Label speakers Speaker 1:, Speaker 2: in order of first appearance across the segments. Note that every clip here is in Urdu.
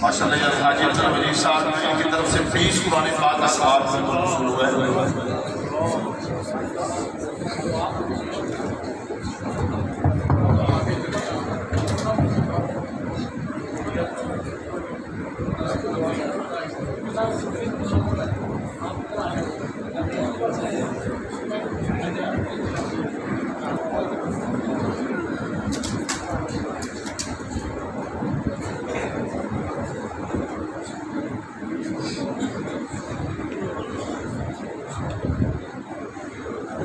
Speaker 1: ماشاءاللہ حاجی افضل ولی صاحب کی طرف سے 20 قرآن پاک کا ثواب شروع ہے۔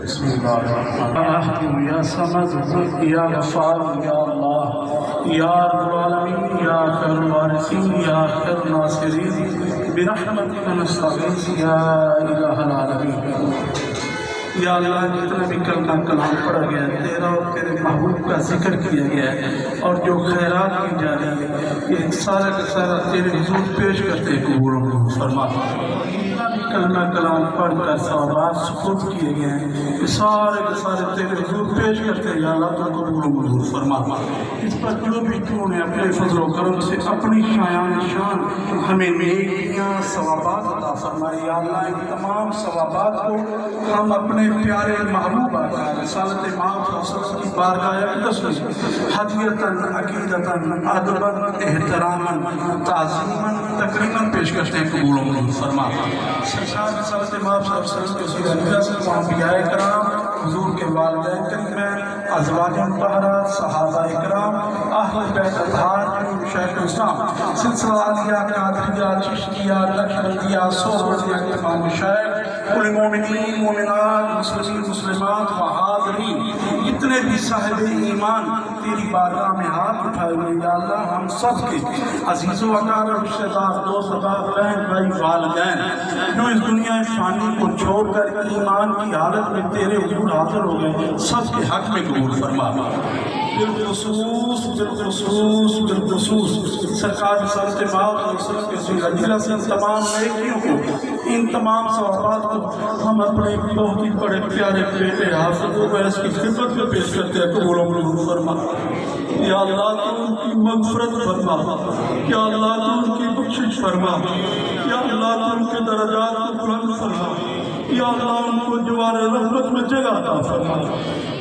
Speaker 2: بسم اللہ الرحمن یا سمد یا غفار یا اللہ یا رب العالمین یا خیر الوارثین یا خیر الناصرین برحمتک نستغیث یا الہ العالمین۔ یا اللہ جتنا بھی کلمہ کلام پڑھا گیا ہے تیرا اور تیرے محبوب کا ذکر کیا گیا ہے اور جو خیرات کی جا رہی ہے یہ سارا کا سارا تیرے حضور پیش کرتے قبول فرما۔ کلمہ کلام پڑھ کر ثوابات سپرد کیے گئے ہیں یہ سارے کے سارے تیرے حضور پیش کرتے ہیں۔ یا اللہ تو قبول و منظور فرما۔ اس پر جو بھی تو نے اپنے فضل و کرم سے اپنی شایان شان ہمیں نیکیاں ثوابات عطا فرمائے۔ یا اللہ ان تمام ثوابات کو ہم اپنے پیارے محبوب آقا رسالت امام صلی اللہ علیہ وسلم کی بارگاہ اقدس میں ہدیتاً عقیدتاً ادباً احتراماً تعظیماً تقریباً پیش کرتے ہیں قبول و منظور فرما۔ سرکار رسالت امام صلی اللہ علیہ وسلم کے سیرہ نجات انبیاء کرام حضور کے والدین کریمین ازواج مطہرات صحابہ اکرام اہل بیت اطہار شیخ الاسلام سلسلہ عالیہ قادریہ چشتیہ نقشبندیہ سہروردیہ کے تمام مشائخ کل مومنین مومنات مسلمین مسلمات و حاضرین جتنے بھی صاحب ایمان تیری بارگاہ میں ہاتھ اٹھائے ہوئے یا اللہ ہم سب کے عزیز و اقارب رشتہ دار دوست احباب بہن بھائی والدین جو اس دنیا فانی کو چھوڑ کر ایمان کی حالت میں تیرے حضور حاضر ہو گئے سب کے حق میں قبول فرما۔ بالخصوص سرکار رسالت امام صلی اللہ علیہ وسلم کے سیرہ نجات سے تمام نیکیوں کو ان تمام ثوابات کو ہم اپنے بہت ہی بڑے پیارے بیٹے حافظ و ویس کی خدمت میں پیش کرتے ہیں قبول و منظور فرما۔ یا اللہ تو ان کی مغفرت فرما، یا اللہ تو ان کی بخشش فرما، یا اللہ تو ان کے درجات کو بلند فرما، یا اللہ ان کو جوار رحمت میں جگہ عطا فرما،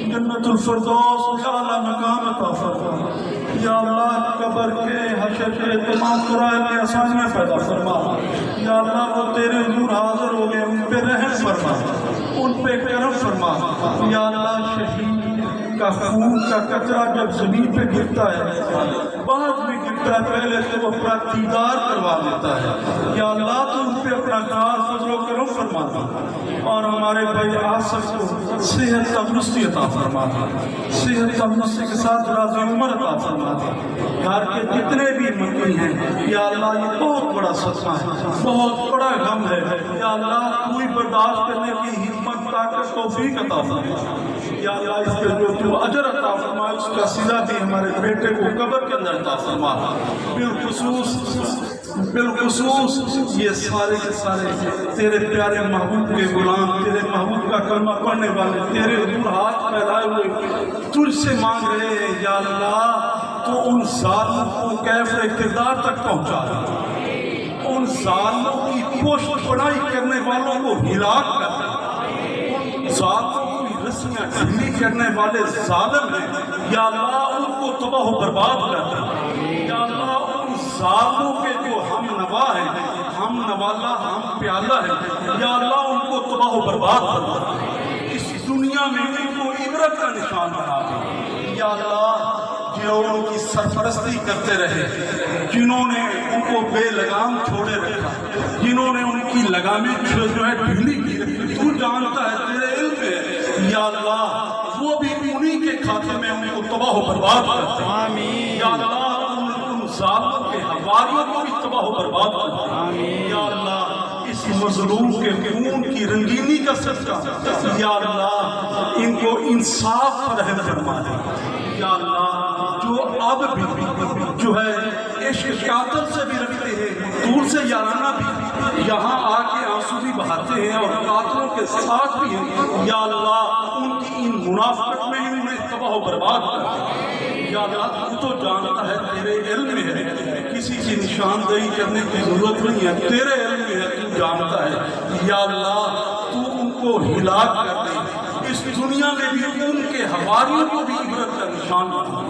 Speaker 2: جنت الفردوس یا اللہ مقام عطا فرما۔ یا اللہ قبر کے حشر کے تمام قرآن میں آسانیاں پیدا فرما۔ یا اللہ وہ تیرے حضور حاضر ہو گئے ان پہ رحم فرما، ان پہ کرم فرما۔ یا اللہ شہید کا خون کا قطرہ جب زمین پہ گرتا ہے بعد میں گرتا ہے پہلے تو وہ اپنا دیدار کروا دیتا ہے۔ یا اللہ تو ان پہ اپنا کار فضل و کرم فرما اور ہمارے بھائی آصف کو صحت تندرستی عطا فرما، صحت تندرستی کے ساتھ راضی عمر عطا فرما۔ گھر کے جتنے بھی منگی ہیں یا اللہ یہ بہت بڑا صدمہ ہے، بہت بڑا غم ہے۔ یا اللہ کوئی برداشت کرنے کی ہمت طاقت توفیق عطا فرما۔ یا اللہ اس کے جو تو اجر عطا فرما اس کا صلہ بھی ہمارے بیٹے کو قبر کے اندر عطا فرما۔ بالخصوص یہ سارے کے سارے تیرے پیارے محبوب کے غلام تیرے محبوب کا کلمہ پڑھنے والے تیرے حضور ہاتھ پھیلائے ہوئے تجھ سے مانگ رہے ہیں۔ یا اللہ تو ان ظالموں کو کیف اقتدار تک پہنچا دے، ان ظالموں کی پشت پناہی کرنے والوں کو ہلاک کر دے، ان ظالموں کی رسیاں ڈھیلی کرنے والے ظالم ہیں یا اللہ ان کو تباہ و برباد کر دے۔ یا اللہ ان ظالموں کے جو ہم نوا ہیں ہم نوالا ہم پیالہ ہیں یا اللہ ان کو تباہ و برباد کر دے، اس دنیا میں ان کو عبرت کا نشان بنا دے۔ یا اللہ جو ان کی سرپرستی کرتے رہے جنہوں نے ان کو بے لگام چھوڑے رکھا جنہوں نے ان کی لگامیں جو ہے ڈھیلی کی تو جانتا ہے تیرے علم ہے۔ یا اللہ وہ بھی انہی کے کھاتے میں ان کو تباہ و برباد کرتے ہیں۔ یا اللہ ان ظالموں کے حواریوں کو بھی تباہ و برباد کرتے ہیں۔ یا اللہ اس مظلوم کے خون کی رنگینی کا صدقہ یا اللہ ان کو انصاف فراہم فرما دے۔ یا اللہ جو اب بھی جو ہے عشق قاتل سے بھی رکھتے ہیں دور سے یارانہ بھی یہاں آ کے آنسو بھی بہاتے ہیں اور قاتلوں کے ساتھ بھی ہیں، یا اللہ ان کی ان منافقت میں ہی انہیں تباہ و برباد کر دے۔ یا اللہ تو جانتا ہے، تیرے علم میں ہے، کسی کی نشاندہی کرنے کی ضرورت نہیں ہے، تیرے علم میں ہے، تو جانتا ہے۔ یا اللہ تو ان کو ہلاک کر دے، اس دنیا میں بھی ان کے حواریوں کو بھی عبرت کا نشان بنا۔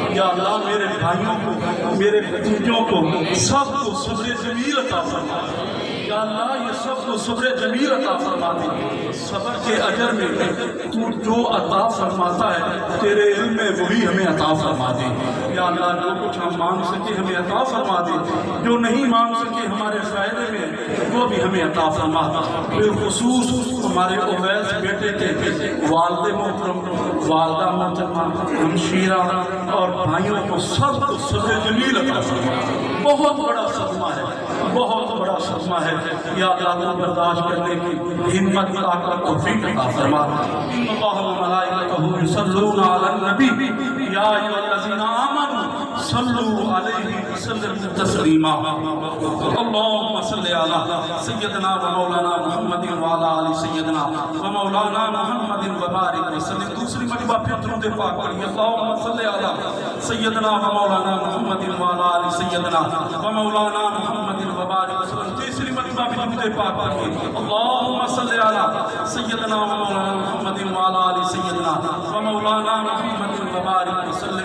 Speaker 2: یا اللہ میرے بھائیوں کو، میرے بھتیجوں کو، سب کو صبر جمیل عطا فرما۔ یا اللہ یہ سب کو صبر جمیل عطا فرما دے۔ صبر کے اجر میں تو جو عطا فرماتا ہے تیرے علم میں وہی ہمیں عطا فرما دے۔ یا اللہ جو کچھ ہم مانگ سکے ہمیں عطا فرما دے، جو نہیں مانگ سکے ہمارے فائدے میں وہ بھی ہمیں عطا فرما۔ بالخصوص ہمارے اویس بیٹے کے والد محترم، والدہ محترمہ، ہمشیرہ اور بھائیوں کو سب کو صبر جمیل عطا فرما۔ بہت بڑا صدمہ ہے، بہت بڑا صدمہ ہے۔ یا اللہ تو برداشت کرنے کی ہمت، طاقت، توفیق عطا فرما۔ ان اللہ و ملائکتہ یصلون علی النبی یا ایھا الذین آمنوا صلوا علیہ وسلموا تسلیما۔ اللهم صل علی سیدنا و مولانا محمد وعلی آل سیدنا و مولانا محمد وبارک وسلم۔ دوسری مرتبہ پھر درود پاک پڑھیے۔ اللهم صل علی سیدنا و مولانا محمد وعلی آل سیدنا و مولانا محمد وبارک وسلم۔ تیسری مرتبہ بھی درود پاک پڑھیے۔ اللهم صل علی سیدنا و مولانا محمد وعلی آل سیدنا و مولانا محمد وبارک وسلم۔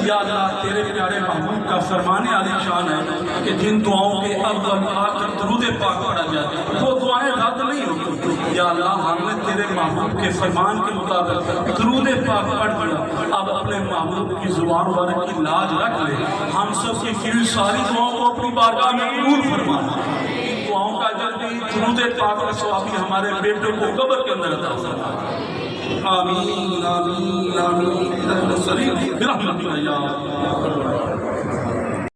Speaker 2: یا اللہ تیرے پیارے محبوب کا فرمان عالی شان ہے کہ جن دعاؤں کے اول آخر درود پاک پڑھا جائے وہ دعائیں رد نہیں ہوتی۔ یا اللہ ہم نے تیرے محبوب کے فرمان کے مطابق درود پاک پڑھ دیا، اب اپنے محبوب کی زبان مبارک کی لاج رکھ لے، ہم سب کی کی ساری دعاؤں کو اپنی بارگاہ میں قبول فرمانا۔ ان دعاؤں کا اجر بھی، درود پاک کا ثواب بھی ہمارے بیٹوں کو قبر کے اندر عطا فرما۔ آمین آمین آمین برحمتک یا